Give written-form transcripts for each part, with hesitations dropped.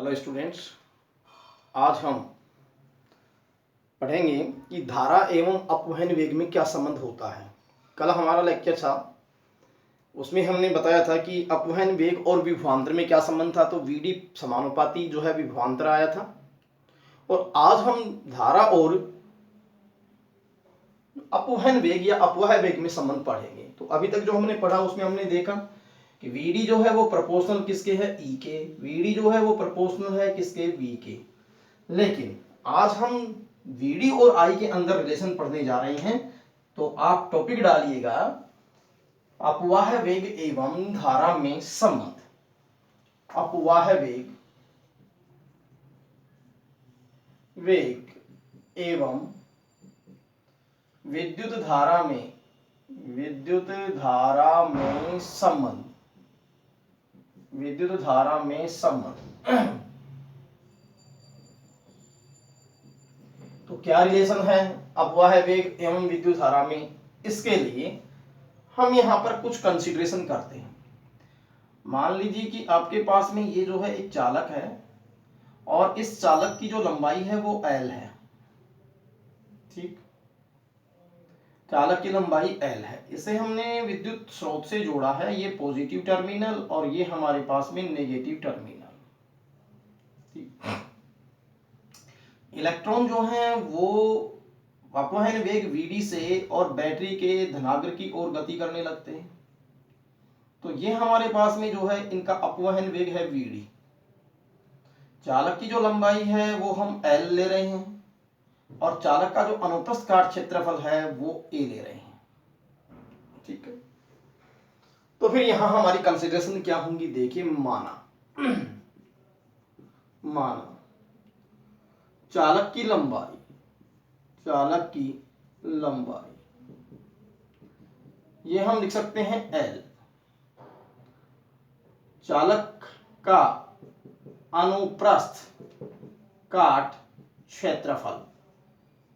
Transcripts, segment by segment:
Hello students, आज हम पढ़ेंगे कि धारा एवं अपवहन वेग में क्या संबंध होता है। कल हमारा लेक्चर था, उसमें हमने बताया था कि अपवहन वेग और विभवांतर में क्या संबंध था। तो वीडी समानुपाती जो है विभवांतर आया था। और आज हम धारा और अपवहन वेग या अपवाह वेग में संबंध पढ़ेंगे। तो अभी तक जो हमने पढ़ा उसमें हमने देखा कि वीडी जो है वो प्रोपोर्शनल किसके है, ई के। वीडी जो है वो प्रोपोर्शनल है किसके, वी के। लेकिन आज हम वीडी और आई के अंदर रिलेशन पढ़ने जा रहे हैं। तो आप टॉपिक डालिएगा अपवाह वेग एवं धारा में संबंध। अपवाह वेग एवं विद्युत धारा में संबंध। विद्युत धारा में संबंध तो क्या रिलेशन है अपवाह वेग एवं विद्युत धारा में, इसके लिए हम यहां पर कुछ कंसीडरेशन करते हैं। मान लीजिए कि आपके पास में ये जो है एक चालक है और इस चालक की जो लंबाई है वो L है। ठीक, चालक की लंबाई L है। इसे हमने विद्युत स्रोत से जोड़ा है, ये पॉजिटिव टर्मिनल और ये हमारे पास में नेगेटिव टर्मिनल। इलेक्ट्रॉन जो हैं वो अपवहन वेग Vd से और बैटरी के धनाग्र की ओर गति करने लगते हैं। तो ये हमारे पास में जो है इनका अपवहन वेग है Vd। चालक की जो लंबाई है वो हम L ले रहे हैं और चालक का जो अनुप्रस्थ काट क्षेत्रफल है वो A ले रहे हैं। ठीक है, तो फिर यहां हमारी कंसीडरेशन क्या होंगी, देखिए। माना चालक की लंबाई ये हम लिख सकते हैं L। चालक का अनुप्रस्थ काट क्षेत्रफल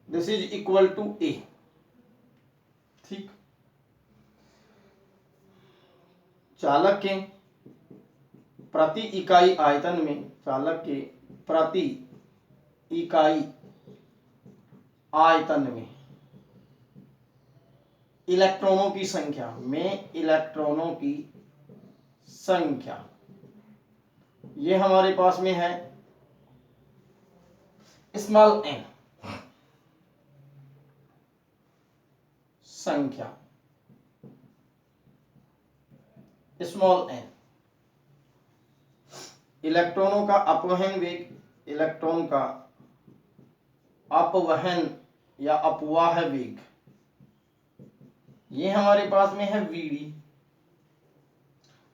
this is equal to A। ठीक, चालक के प्रति इकाई आयतन में, चालक के प्रति इकाई आयतन में इलेक्ट्रॉनों की संख्या ये हमारे पास में है स्मॉल n संख्या, स्मॉल n। इलेक्ट्रॉनों का अपवहन वेग, इलेक्ट्रॉन का अपवहन या अपवाह वेग ये हमारे पास में है Vd।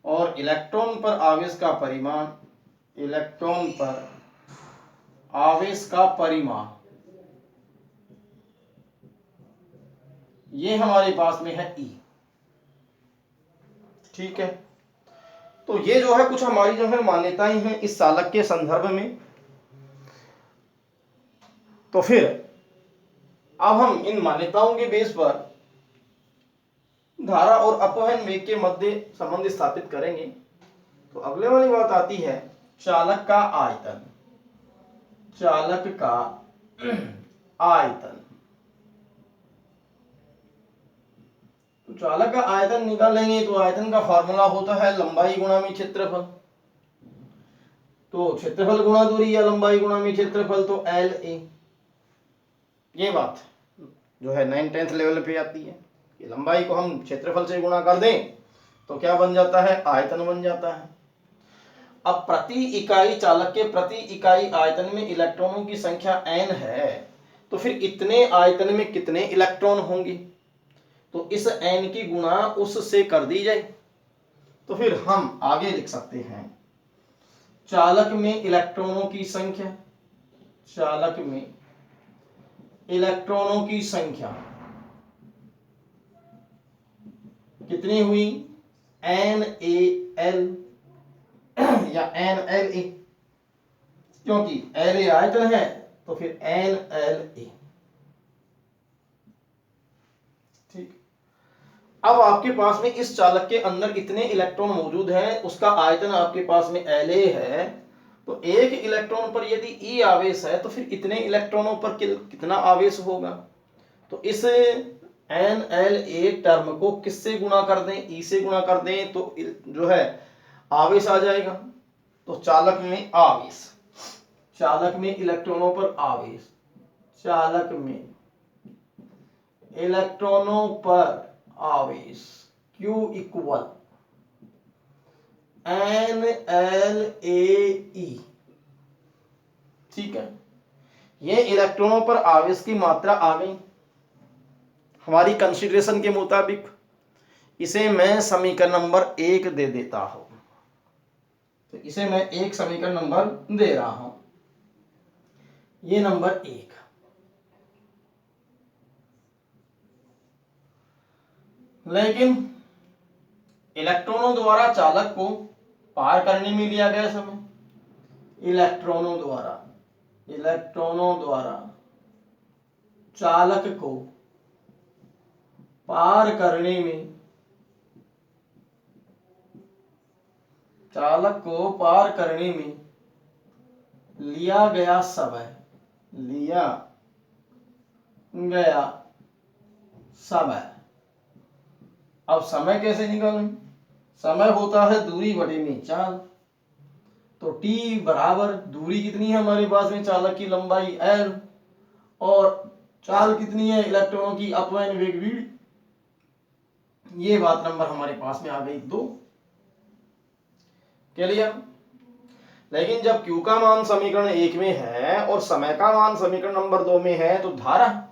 और इलेक्ट्रॉन पर आवेश का परिमाण, इलेक्ट्रॉन पर आवेश का परिमाण ये हमारे पास में है E। ठीक है, तो ये जो है कुछ हमारी जो है मान्यताएं हैं इस चालक के संदर्भ में। तो फिर अब हम इन मान्यताओं के बेस पर धारा और अपवहन वेग के मध्य संबंध स्थापित करेंगे। तो अगले वाली बात आती है चालक का आयतन। चालक का आयतन, तो चालक का आयतन निकालेंगे तो आयतन का फॉर्मूला होता है लंबाई गुणा में क्षेत्रफल। तो क्षेत्रफल गुणा दूरी या लंबाई गुणा में क्षेत्रफल, तो LA। ये बात जो है 9th लेवल पे आती है कि लंबाई को हम क्षेत्रफल से गुणा कर दें तो क्या बन जाता है, आयतन बन जाता है। अब प्रति इकाई, चालक के प्रति इकाई आयतन में इलेक्ट्रॉनों की संख्या n है, तो फिर इतने आयतन में कितने इलेक्ट्रॉन होंगे, तो इस n की गुणा उससे कर दी जाए। तो फिर हम आगे लिख सकते हैं चालक में इलेक्ट्रॉनों की संख्या, चालक में इलेक्ट्रॉनों की संख्या कितनी हुई, NaL या NLA, क्योंकि La आयतन है तो फिर NLA। ठीक, अब आपके पास में इस चालक के अंदर इतने इलेक्ट्रॉन मौजूद हैं, उसका आयतन आपके पास में La है तो एक इलेक्ट्रॉन पर यदि ई आवेश है तो फिर इतने इलेक्ट्रॉनों पर कितना आवेश होगा। तो इस NLA टर्म को किससे गुणा कर दें, ई से गुणा कर दें तो जो है आवेश आ जाएगा। तो चालक में आवेश, चालक में इलेक्ट्रॉनों पर आवेश, चालक में इलेक्ट्रॉनों पर आवेश Q इक्वल NLAE। ठीक है, ये इलेक्ट्रॉनों पर आवेश की मात्रा आ गई हमारी कंसीडरेशन के मुताबिक। इसे मैं समीकरण नंबर 1 दे देता हूं। तो इसे मैं एक समीकरण नंबर दे रहा हूं, ये नंबर 1। लेकिन इलेक्ट्रॉनों द्वारा चालक को पार करने में लिया गया समय, इलेक्ट्रॉनों द्वारा चालक को पार करने में, चालक को पार करने में लिया गया समय, अब समय कैसे निकालें? समय होता है दूरी बटे में चाल। तो T बराबर दूरी कितनी है हमारे पास में, चालक की लंबाई L, और चाल कितनी है इलेक्ट्रॉनों की, अपवयन वेग v। ये बात नंबर हमारे पास में आ गई 2। क्लियर? लेकिन जब Q का मान समीकरण 1 में है और समय का मान समीकरण नंबर 2 में है तो धारा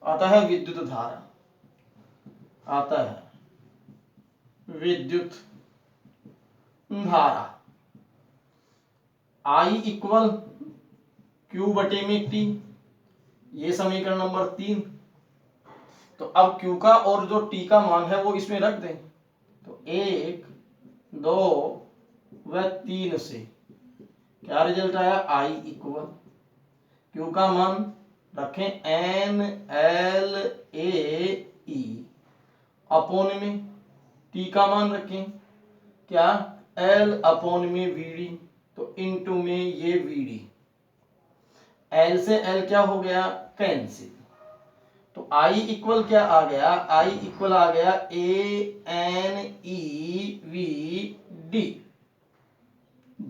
आता है, विद्युत धारा आता है, विद्युत धारा I इक्वल Q बटे में T, ये समीकरण नंबर 3। तो अब Q का और जो T का मान है वो इसमें रख दें। तो 1, 2 व 3 से क्या रिजल्ट आया, I इक्वल Q का मान रखें NLAE अपोन में, T का मान रखें क्या, L अपोन में VD, तो इनटू में ये VD, L से L क्या हो गया, कैंसिल। तो I इक्वल क्या आ गया, I इक्वल आ गया ANEVD।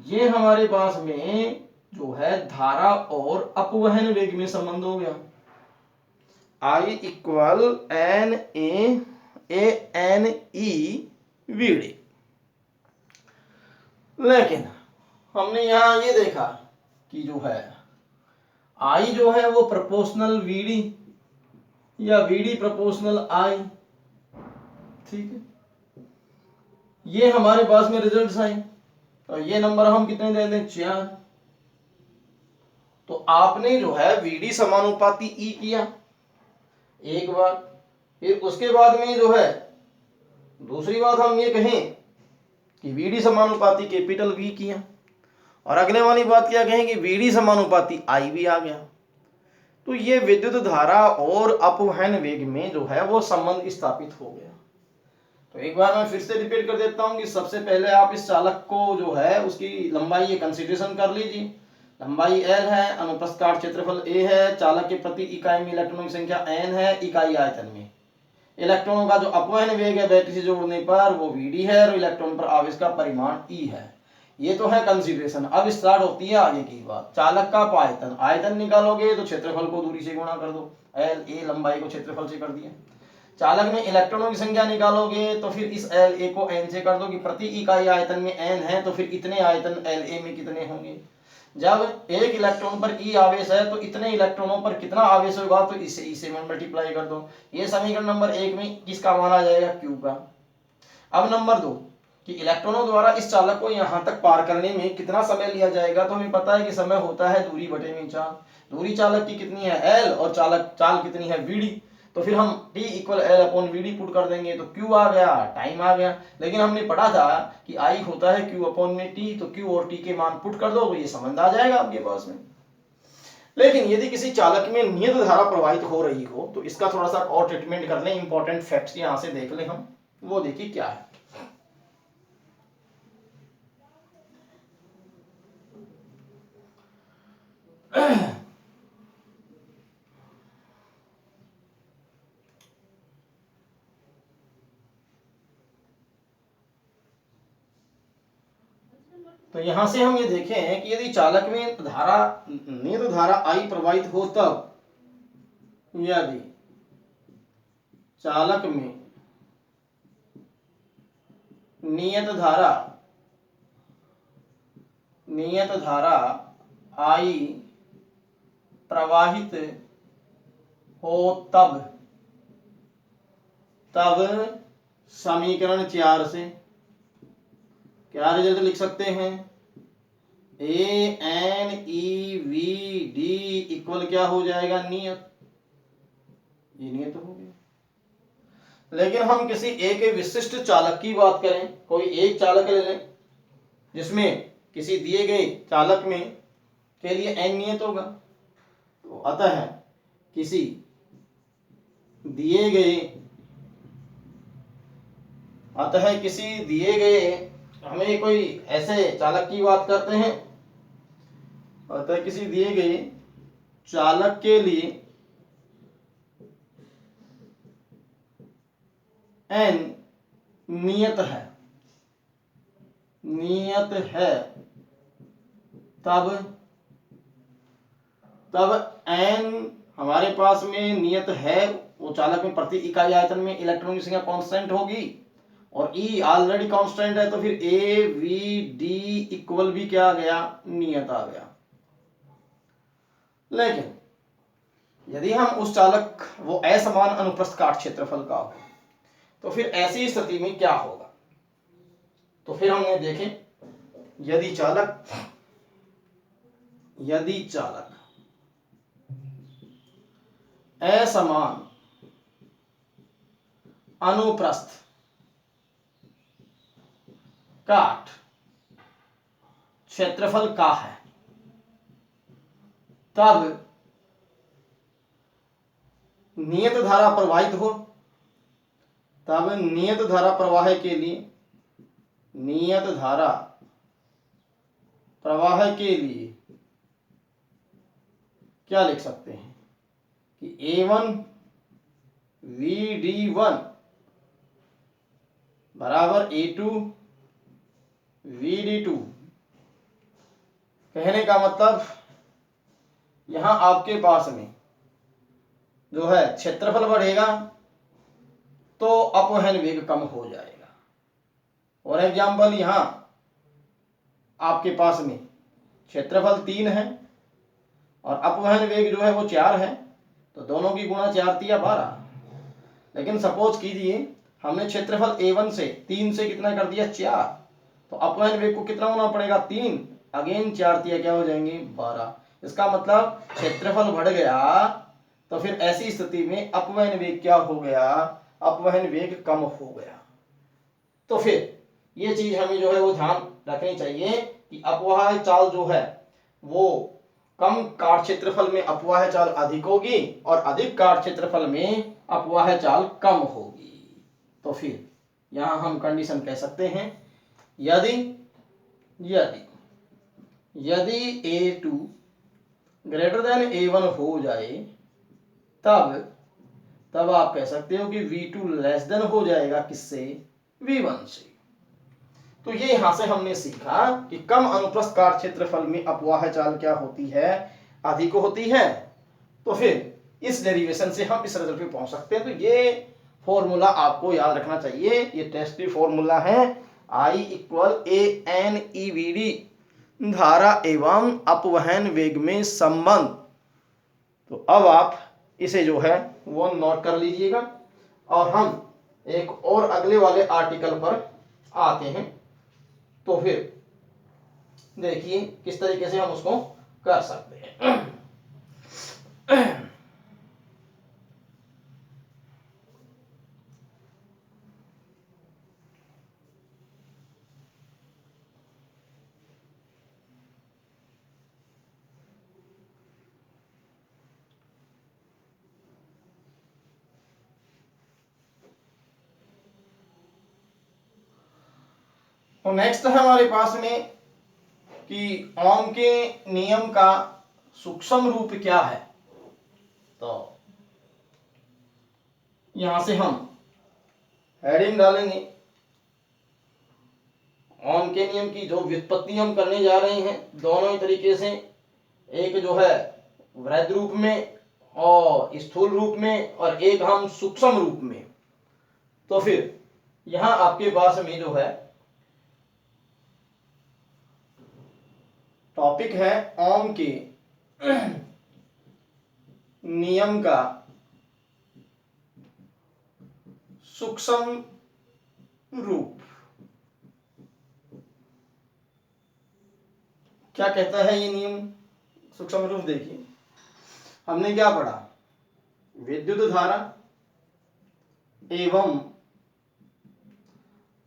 ये हमारे पास में जो है धारा और अपवहन वेग में संबंध हो गया। I equal ANEVD। लेकिन हमने यहां ये देखा कि जो है I जो है वो प्रोपोर्शनल VD या VD प्रोपोर्शनल I। ठीक है, ये हमारे पास में रिजल्ट्स आए। तो ये नंबर हम कितने दे दें, 4। तो आपने जो है VD समानुपाती E किया एक बार, फिर उसके बाद में जो है दूसरी बात हम ये कहें कि VD समानुपाती कैपिटल V किया, और अगले वाली बात क्या कहें कि VD समानुपाती I भी आ गया। तो ये विद्युत धारा और अपवहन वेग में जो है वो संबंध स्थापित हो गया। तो एक बार मैं फिर से रिपीट कर देता हूं कि सबसे पहले आप इस चालक को जो है उसकी लंबाई ये कंसीडरेशन कर लीजिए। लंबाई L है, अनुप्रस्थ काट क्षेत्रफल A है, चालक के प्रति इकाई में इलेक्ट्रॉनों की संख्या n है, इकाई आयतन में। इलेक्ट्रॉनों का जो अपवहन वेग है बैटरी से जोड़ने पर वो VD है, और इलेक्ट्रॉन पर आवेश का परिमाण E है। ये तो है कंसीडरेशन। अब स्टार्ट होती है आगे की बात। चालक का आयतन, आयतन निकालोगे तो क्षेत्रफल को दूरी से गुणा कर दो, LA लंबाई को क्षेत्रफल से कर दिया। चालक में इलेक्ट्रॉनों की संख्या निकालोगे तो फिर इस LA को n से कर दो कि प्रति इकाई आयतन में n है, तो फिर इतने आयतन LA में कितने होंगे। जब एक इलेक्ट्रॉन पर E आवेश है तो इतने इलेक्ट्रॉनों पर कितना आवेश होगा, तो इसे मल्टीप्लाई कर दो। ये समीकरण नंबर 1 में किसका मान आ जाएगा, Q का। अब नंबर 2 कि इलेक्ट्रॉनों द्वारा इस चालक को यहां तक पार करने में कितना समय लिया जाएगा। तो हमें पता है कि समय होता है दूरी बटे में चाल। दूरी चालक की कितनी है, L, और चाल कितनी है, VD। तो फिर हम T equal L upon VD put कर देंगे तो Q आ गया, टाइम आ गया। लेकिन हमने पढ़ा था कि I होता है Q अपॉन में T, तो Q और T के मान पुट कर दो तो ये संबंध आ जाएगा आपके पास में। लेकिन यदि किसी चालक में नियत धारा प्रवाहित हो रही हो तो इसका थोड़ा सा और ट्रीटमेंट कर लें, इंपॉर्टेंट फैक्ट्स यहां से देख लें हम, वो देखिए क्या है। तो यहां से हम ये देखें कि यदि चालक में धारा नियत धारा आई प्रवाहित हो तब, यदि चालक में नियत धारा आई प्रवाहित हो तब समीकरण 4 से क्या रिजल्ट लिख सकते हैं? A N E V D equal क्या हो जाएगा? नियत। ये नियत हो गया। लेकिन हम किसी एक विशिष्ट चालक की बात करें, कोई एक चालक ले लें जिसमें किसी दिए गए चालक में के लिए एन नियत होगा। तो अतः किसी दिए गए हमें कोई ऐसे चालक की बात करते हैं, अतः किसी दिए गए चालक के लिए एन नियत है तब एन हमारे पास में नियत है, वो चालक में प्रति इकाई आयतन में इलेक्ट्रॉन की संख्या कांस्टेंट होगी और ई ऑलरेडी कांस्टेंट है, तो फिर ए वी डी इक्वल भी क्या आ गया? नियत आ गया। लेकिन यदि हम उस चालक वो असमान अनुप्रस्थ काट क्षेत्रफल का हो, तो फिर ऐसी स्थिति में क्या होगा? तो फिर हमने देखें, यदि चालक असमान अनुप्रस्थ काट क्षेत्रफल का है, तब नियत धारा प्रवाहित हो, तब नियत धारा प्रवाह के लिए क्या लिख सकते हैं कि A1 VD1 बराबर A2 VD2। कहने का मतलब यहां आपके पास में जो है क्षेत्रफल बढ़ेगा तो अपवहन वेग कम हो जाएगा। और एग्जाम्पल, यहां आपके पास में क्षेत्रफल 3 है और अपवहन वेग जो है वो 4 है, तो दोनों की गुणा 4 तिया 12। लेकिन सपोज कीजिए हमने क्षेत्रफल A1 से 3 से कितना कर दिया? 4, तो अपवहन वेग को कितना होना पड़ेगा? 3, अगेन 4 तिया क्या हो जाएंगे? 12। इसका मतलब क्षेत्रफल बढ़ गया, तो फिर ऐसी स्थिति में अपवहन वेग क्या हो गया? अपवहन वेग कम हो गया। तो फिर ये चीज हमें जो है वो ध्यान रखनी चाहिए कि अपवाह चाल जो है वो कम काट क्षेत्रफल में अपवाह चाल अधिक होगी और अधिक काट क्षेत्रफल में अपवाह चाल कम होगी। तो फिर यहां हम कंडीशन कह सकते हैं, यदि A2 ग्रेटर देन A1 हो जाए, तब आप कह सकते हो कि V2 लेस देन हो जाएगा किससे? V1 से। तो ये यहां से हमने सीखा कि कम अनुप्रस्थ काट क्षेत्रफल में अपवाह चाल क्या होती है? अधिक होती है। तो फिर इस डेरिवेशन से हम इस रिजल्ट पे पहुंच सकते हैं। तो ये फॉर्मूला आपको याद रखना चाहिए, ये टेस्ट फॉर्मूला है I इक्वल ANEVD, धारा एवं अपवहन वेग में संबंध। तो अब आप इसे जो है वो नोट कर लीजिएगा और हम एक और अगले वाले आर्टिकल पर आते हैं। तो फिर देखिए किस तरीके से हम उसको कर सकते हैं। तो नेक्स्ट है हमारे पास में कि ओम के नियम का सूक्ष्म रूप क्या है, तो यहां से हम हेडिंग डालेंगे। ओम के नियम की जो व्युत्पत्ति हम करने जा रहे हैं दोनों ही तरीके से, एक जो है वृहद रूप में और स्थूल रूप में, और एक हम सूक्ष्म रूप में। तो फिर यहां आपके पास में जो है टॉपिक है ओम के नियम का सूक्ष्म रूप। क्या कहता है ये नियम सूक्ष्म रूप? देखिए, हमने क्या पढ़ा, विद्युत धारा एवं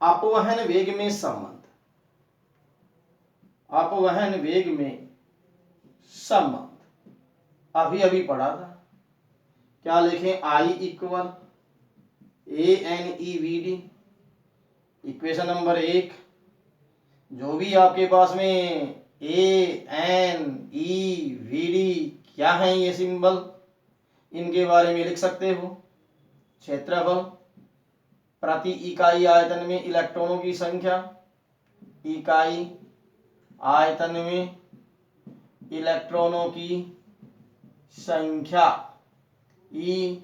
अपवहन वेग में संबंध, अपवहन वेग में संबंध अभी अभी पढ़ा था। क्या लिखें? I equal ANEVD, equation number 1। जो भी आपके पास में ANEVD क्या है ये सिंबल, इनके बारे में लिख सकते हो। क्षेत्रफल प्रति इकाई आयतन में इलेक्ट्रॉनों की संख्या, इकाई आयतन में इलेक्ट्रॉनों की संख्या, ई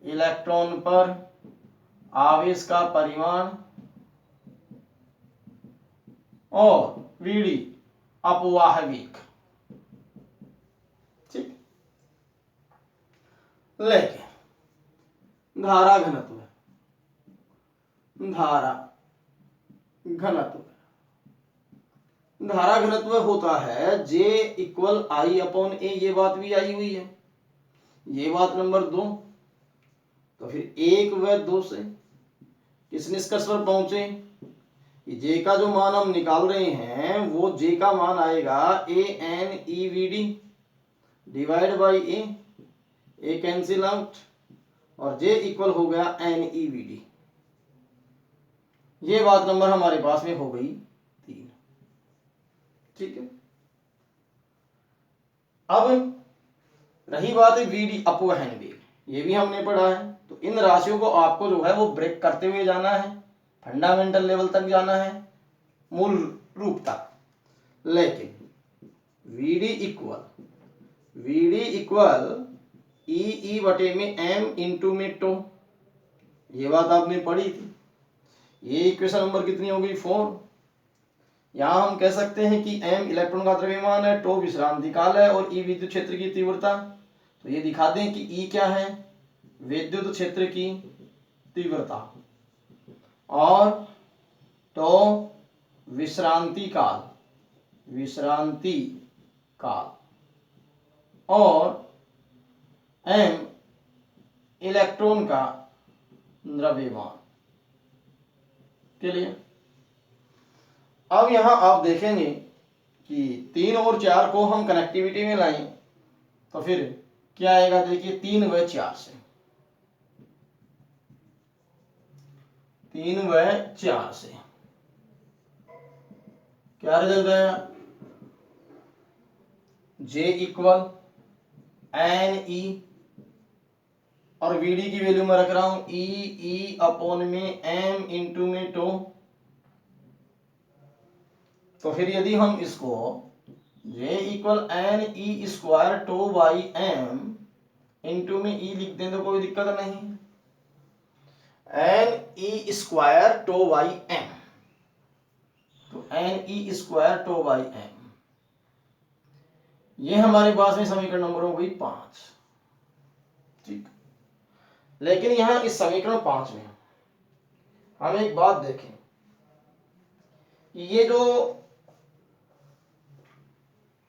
इलेक्ट्रॉन पर आवेश का परिमाण, और वीडी अपवाह वेग। ठीक। लेकिन धारा घनत्व, धारा घनत्व, धारा घनत्व होता है J इक्वल I/A। ये बात भी आई हुई है, ये बात नंबर 2। तो फिर 1 व 2 से किस निष्कर्ष पर पहुंचे कि J का जो मान हम निकाल रहे हैं वो J का मान आएगा ANEVD divide by A cancel out, और J इक्वल हो गया NEVD। ये बात नंबर हमारे पास में हो गई 3। ठीक है। अब रही बात है VD अपवहन वेग, ये भी हमने पढ़ा है। तो इन राशियों को आपको जो है वो ब्रेक करते हुए जाना है, फंडामेंटल लेवल तक जाना है, मूल रूप तक। लेकिन VD इक्वल ई बटे में M इंटू में टो, ये बात आपने पढ़ी थी। ये इक्वेशन नंबर कितनी हो गई? 4। यहां हम कह सकते हैं कि M इलेक्ट्रॉन का द्रव्यमान है, टो विश्रांति काल है, और E विद्युत क्षेत्र की तीव्रता। तो ये दिखा दें कि E क्या है? विद्युत क्षेत्र की तीव्रता, और टो विश्रांति काल, और M इलेक्ट्रॉन का द्रव्यमान के लिए। अब यहां आप देखेंगे कि 3 और 4 को हम कनेक्टिविटी में लाएं तो फिर क्या आएगा? देखिए 3 व 4 से, 3 व 4 से क्या रिजल्ट आया? J इक्वल NE, और VD की वैल्यू मैं रख रहा हूं E अपॉन में M इंटू में टो। तो फिर यदि हम इसको J equal NE square tau by M into में E लिख दें तो कोई दिक्कत नहीं। NE square tau by M, तो NE square tau by M, ये हमारे पास में समीकरण नंबर हो गई 5। ठीक। लेकिन यहां इस समीकरण 5 में हम एक बात देखें कि ये जो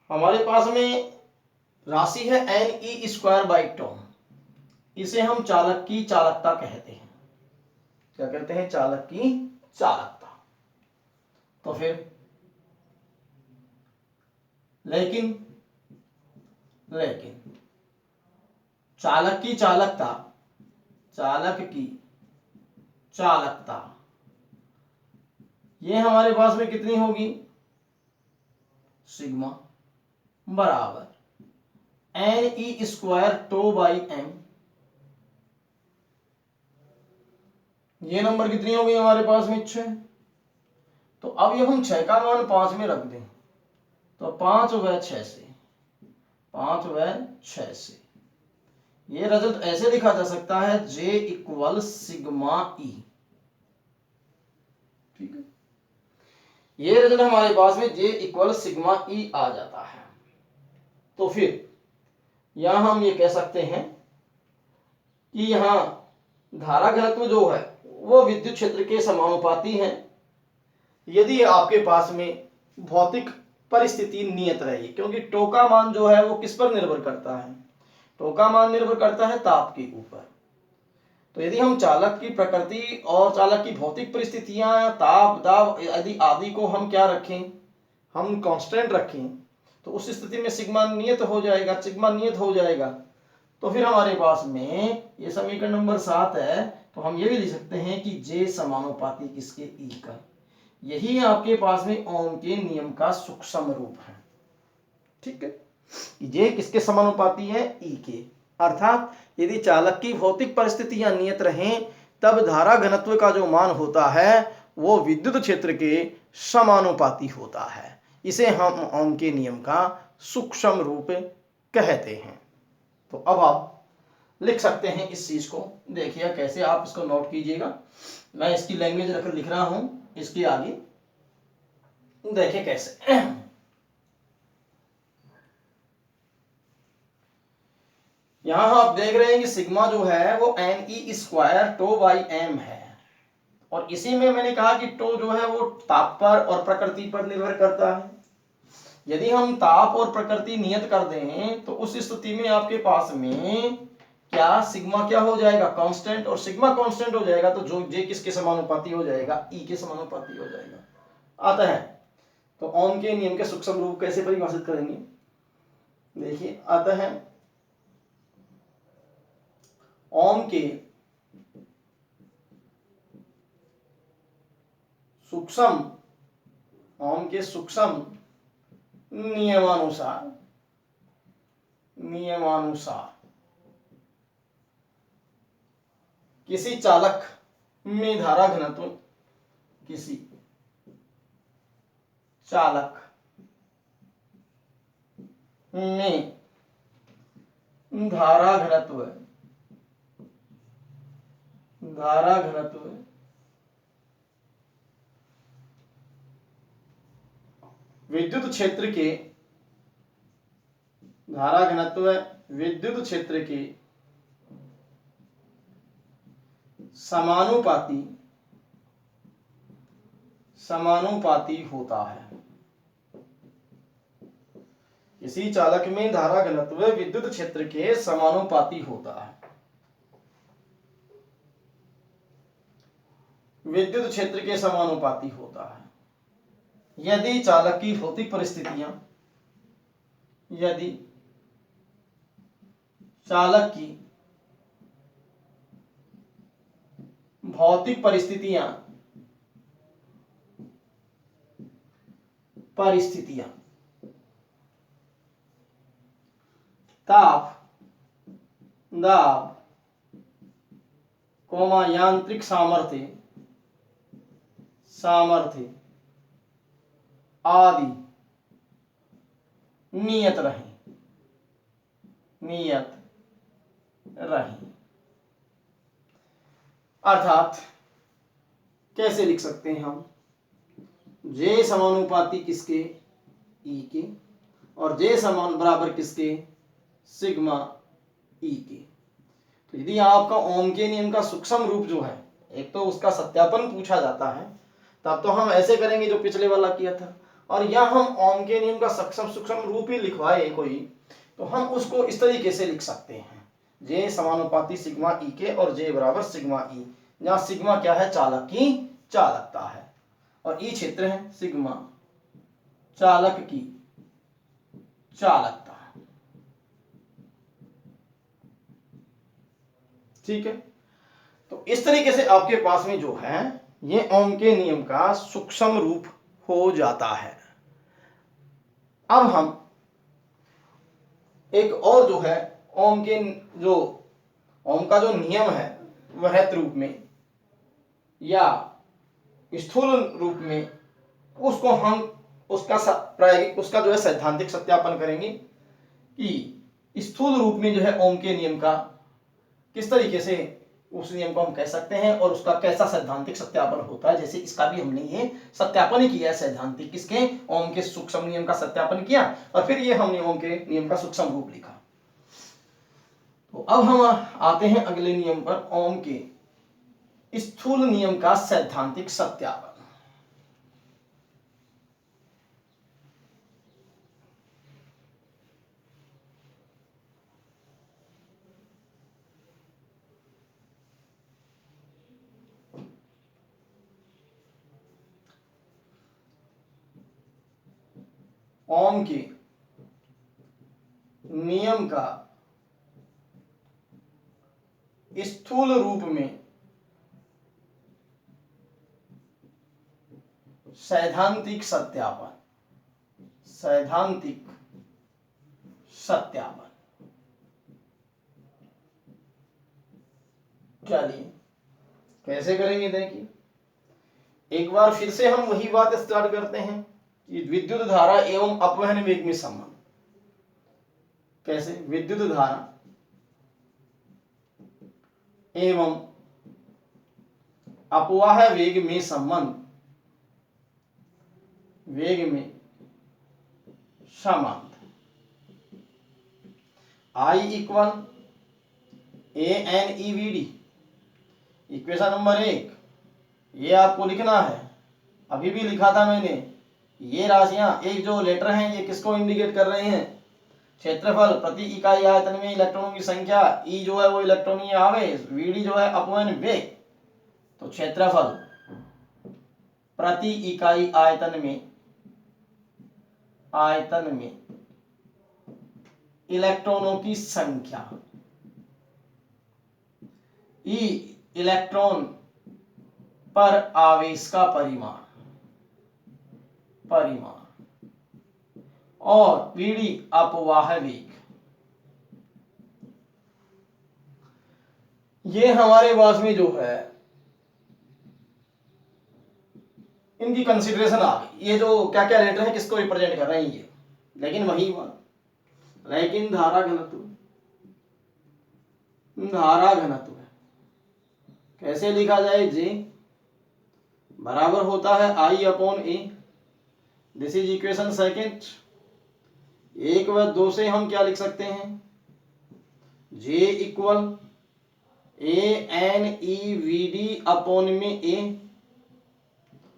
हमारे पास में राशि है NE स्क्वायर बाई टो, इसे हम चालक की चालकता कहते हैं। क्या कहते हैं? चालक की चालकता। तो फिर लेकिन चालक की चालकता, ये हमारे पास में कितनी होगी? सिग्मा बराबर NE² टो बाई m। ये नंबर कितनी हो गई हमारे पास में 6। तो अब ये हम 6 का मान 5 में रख दें तो 5 व 6 से 5 व 6 से ये रिजल्ट ऐसे लिखा जा सकता है J इक्वल सिग्मा E। ठीक है, ये रिजल्ट हमारे पास में J इक्वल सिग्मा E आ जाता है। तो फिर यहां हम ये कह सकते हैं कि यहां धारा घनत्व जो है वो विद्युत क्षेत्र के समानुपाती है यदि आपके पास में भौतिक परिस्थिति नियत रही, क्योंकि टो का मान जो है वो किस पर निर्भर करता है, टो का मान निर्भर करता है ताप के ऊपर। तो यदि हम चालक की प्रकृति और चालक की भौतिक परिस्थितियां, ताप, दाब यदि आदि को हम क्या रखें, हम कांस्टेंट रखें, तो उस स्थिति में सिग्मा नियत हो जाएगा, सिग्मा नियत हो जाएगा। तो फिर हमारे पास में ये समीकरण नंबर 7 है। तो हम ये भी लिख सकते हैं कि J समानुपाती किसके, E का। यही आपके पास में ओम के नियम का सूक्ष्म रूप है। ठीक है, J किसके समानुपाती है, E के। अर्थात यदि चालक की भौतिक परिस्थितियां नियत रहें तब धारा घनत्व का जो मान होता है वो विद्युत क्षेत्र के समानुपाती होता है। इसे हम ओम के नियम का सूक्ष्म रूप कहते हैं। तो अब आप लिख सकते हैं इस चीज को। देखिए कैसे आप इसको नोट कीजिएगा। मैं इसकी लैंग्वेज रखकर लिख रहा हूं इसके आगे, देखिए कैसे। यहां आप देख रहे हैं कि सिग्मा जो है वो Ne² टो बाई m है, और इसी में मैंने कहा कि टो जो है वो ताप पर और प्रकृति पर निर्भर करता है। यदि हम ताप और प्रकृति नियत कर दें तो उस स्थिति में आपके पास में क्या सिग्मा क्या हो जाएगा, कांस्टेंट, और सिग्मा कांस्टेंट हो जाएगा तो जो जे किसके समानुपाती हो जाएगा, ई के समानुपाती हो जाएगा। आता है तो ओम के नियम के सूक्ष्म रूप कैसे परिभाषित करेंगे, देखिए आता है ओम के सूक्ष्म नियमानुसार किसी चालक में धारा घनत्व, किसी चालक में धारा घनत्व विद्युत क्षेत्र के धारा घनत्व विद्युत क्षेत्र के समानुपाती होता है। किसी चालक में धारा घनत्व विद्युत क्षेत्र के समानुपाती होता है। विद्युत क्षेत्र के समानुपाती होता है यदि चालक की भौतिक परिस्थितियां, यदि चालक की भौतिक परिस्थितियां ताप, दाब, यांत्रिक सामर्थ्य आदि नियत रहें, अर्थात कैसे लिख सकते हैं हम, J समानुपाती किसके, E के, और J समान बराबर किसके, सिग्मा E के। तो यदि आपका ओम के नियम का सूक्ष्म रूप जो है, एक तो उसका सत्यापन पूछा जाता है तब तो हम ऐसे करेंगे जो पिछले वाला किया था, और या हम ओम के नियम का सूक्ष्म रूप ही लिखवाए कोई तो हम उसको इस तरीके से लिख सकते हैं, J समानुपाती सिग्मा E के और J बराबर सिग्मा E, जहां सिग्मा क्या है, चालक की चालकता है, और E क्षेत्र है सिग्मा चालक की चालकता। ठीक है, तो इस तरीके से आपके पास में जो है ये ओम के नियम का सूक्ष्म रूप हो जाता है। अब हम एक और जो है ओम के जो ओम का जो नियम है वृहत रूप में या स्थूल रूप में, उसको हम प्रायोगिक उसका जो है सैद्धांतिक सत्यापन करेंगे कि स्थूल रूप में जो है ओम के नियम का किस तरीके से उस नियम को हम कह सकते हैं और उसका कैसा सैद्धांतिक सत्यापन होता है। जैसे इसका भी हमने ये सत्यापन ही किया है, सैद्धांतिक किसके, ओम के सूक्ष्म नियम का सत्यापन किया और फिर ये हमने ओम के नियम का सूक्ष्म रूप लिखा। तो अब हम आते हैं अगले नियम पर, ओम के स्थूल नियम का सैद्धांतिक सत्यापन। ओम के नियम का स्थूल रूप में सैद्धांतिक सत्यापन, सैद्धांतिक सत्यापन। चलिए कैसे करेंगे देखिए, एक बार फिर से हम वही बात स्टार्ट करते हैं कि विद्युत धारा एवं अपवहन वेग में संबंध। कैसे, विद्युत धारा एवं अपवाह वेग में संबंध, वेग में संबंध I equal ANEVD। Equation number 1 ये आपको लिखना है, अभी भी लिखा था मैंने। ये राशियां, एक जो लेटर हैं ये किसको इंडिकेट कर रहे हैं, क्षेत्रफल प्रति इकाई आयतन में इलेक्ट्रॉनों की संख्या, ई जो है वो इलेक्ट्रॉनीय आवेश, वीडी जो है अपवहन वेग। तो क्षेत्रफल प्रति इकाई आयतन में इलेक्ट्रॉनों की संख्या, ई इलेक्ट्रॉन पर आवेश का परिमाण और वीडी अपवाह वेग। ये हमारे पास में जो है इनकी कंसीडरेशन आ गई। ये जो क्या क्या लेटर है किसको रिप्रेजेंट कर रहे हैं ये, लेकिन वही बात, लेकिन धारा घनत्व है। कैसे लिखा जाए, जे बराबर होता है I upon A, this is equation second. 1 व 2 से हम क्या लिख सकते हैं, J इक्वल ANEVD अपॉन में A,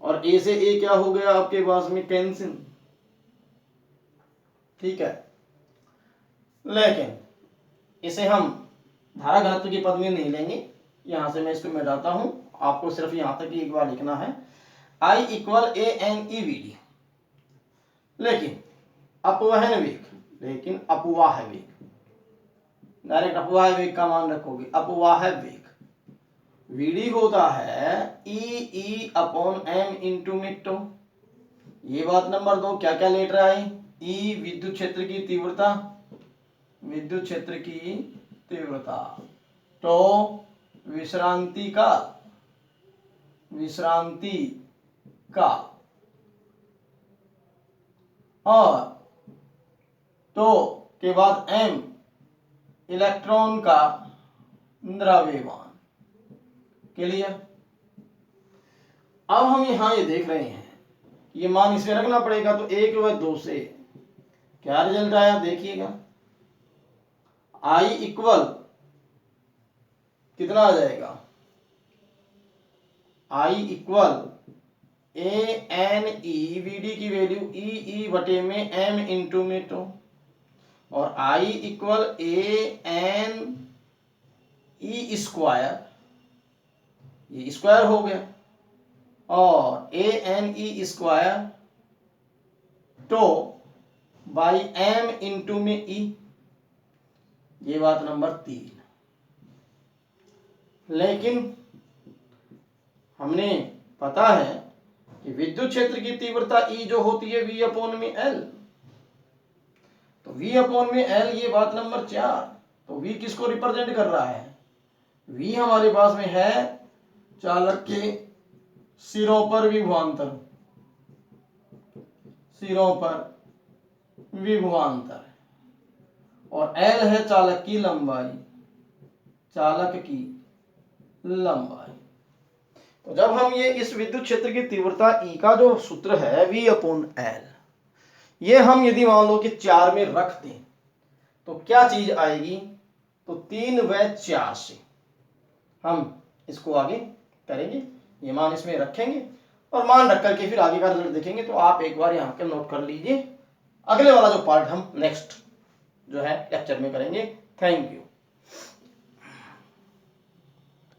और A से A क्या हो गया आपके पास में कैंसिल, ठीक है। लेकिन इसे हम धारा घनत्व के पद में नहीं लेंगे, यहां से मैं इसको मिटाता हूं, आपको सिर्फ यहां तक ही एक बार लिखना है I इक्वल ANEVD, लेकिन अपवहन वेग, लेकिन अपवाह वेग, डायरेक्ट अपवाह वेग का मान रखोगे, अपवाह वेग वीडी होता है ई अपॉन एम इंटू मिट्टो। ये बात नंबर 2। क्या क्या लेटर आई, ई विद्युत क्षेत्र की तीव्रता, तो विश्रांति का और तो के बाद m इलेक्ट्रॉन का द्रव्यमान। क्लियर। अब हम यहां ये देख रहे हैं, ये मान इसमें रखना पड़ेगा, तो 1 व 2 से क्या रिजल्ट आया देखिएगा, I इक्वल कितना आ जाएगा, I इक्वल ANEVD की वैल्यू ई बटे में m इंटू में टू, और I इक्वल ANE स्क्वायर, ये स्क्वायर हो गया, और ANE स्क्वायर तो बाई m इंटू में E। ये बात नंबर 3। लेकिन हमने पता है कि विद्युत क्षेत्र की तीव्रता E जो होती है V अपॉन में L, तो V अपॉन में L, ये बात नंबर 4। तो V किसको रिप्रेजेंट कर रहा है? V हमारे पास में है चालक के सिरों पर विभवांतर, सिरों पर विभवांतर, और L है चालक की लंबाई, चालक की लंबाई। तो जब हम ये इस विद्युत क्षेत्र की तीव्रता E का जो सूत्र है V अपॉन L, ये हम यदि मान लो कि 4 में रख दें तो क्या चीज आएगी? तो 3 व 4 से हम इसको आगे करेंगे, ये मान इसमें रखेंगे और मान रख करके फिर आगे का रिजल्ट देखेंगे। तो आप एक बार यहाँ पे नोट कर लीजिए, अगले वाला जो पार्ट हम नेक्स्ट जो है लेक्चर में करेंगे। Thank you.